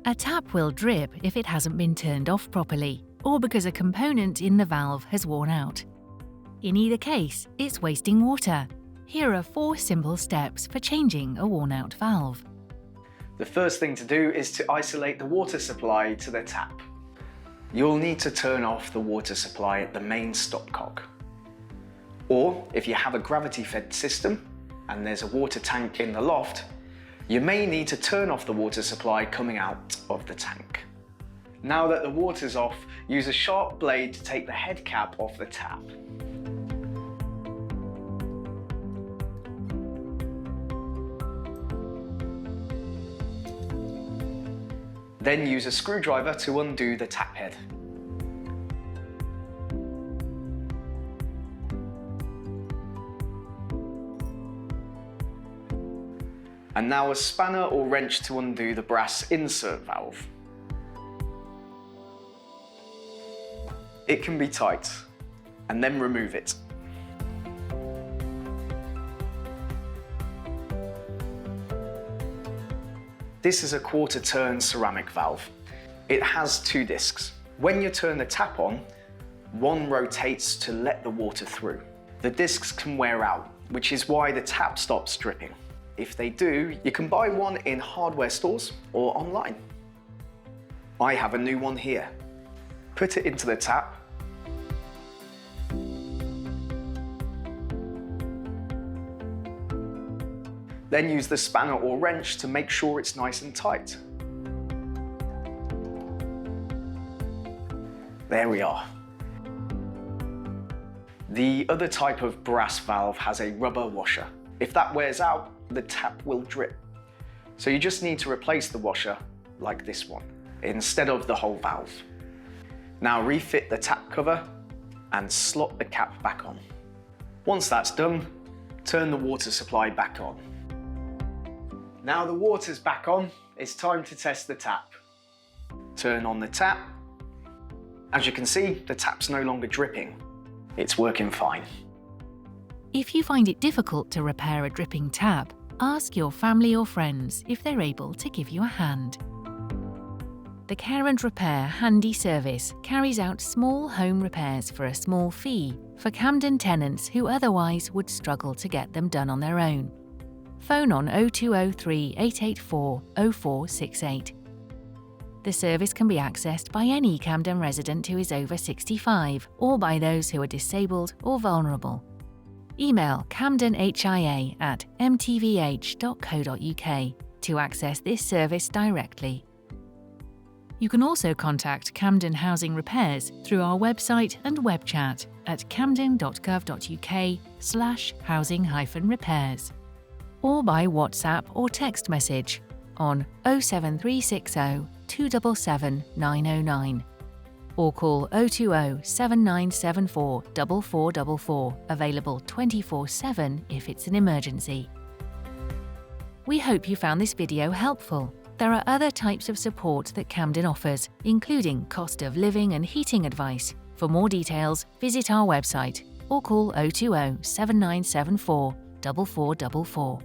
A tap will drip if it hasn't been turned off properly, or because a component in the valve has worn out. In either case, it's wasting water. Here are 4 simple steps for changing a worn-out valve. The first thing to do is to isolate the water supply to the tap. You'll need to turn off the water supply at the main stopcock. Or if you have a gravity-fed system and there's a water tank in the loft, you may need to turn off the water supply coming out of the tank. Now that the water's off, use a sharp blade to take the head cap off the tap. Then use a screwdriver to undo the tap head. And now a spanner or wrench to undo the brass insert valve. It can be tight, and then remove it. This is a quarter-turn ceramic valve. It has 2 discs. When you turn the tap on, one rotates to let the water through. The discs can wear out, which is why the tap stops dripping. If they do, you can buy one in hardware stores or online. I have a new one here. Put it into the tap. Then use the spanner or wrench to make sure it's nice and tight. There we are. The other type of brass valve has a rubber washer. If that wears out, the tap will drip. So you just need to replace the washer like this one, instead of the whole valve. Now refit the tap cover and slot the cap back on. Once that's done, turn the water supply back on. Now the water's back on, it's time to test the tap. Turn on the tap. As you can see, the tap's no longer dripping. It's working fine. If you find it difficult to repair a dripping tap, ask your family or friends if they're able to give you a hand. The Care and Repair Handy service carries out small home repairs for a small fee for Camden tenants who otherwise would struggle to get them done on their own. Phone on 0203 884 0468. The service can be accessed by any Camden resident who is over 65 or by those who are disabled or vulnerable. Email camdenhia@mtvh.co.uk to access this service directly. You can also contact Camden Housing Repairs through our website and web chat at camden.gov.uk/housing-repairs or by WhatsApp or text message on 07360 277 909 or call 020 7974 4444, available 24/7 if it's an emergency. We hope you found this video helpful. There are other types of support that Camden offers, including cost of living and heating advice. For more details, visit our website or call 020 7974 4444.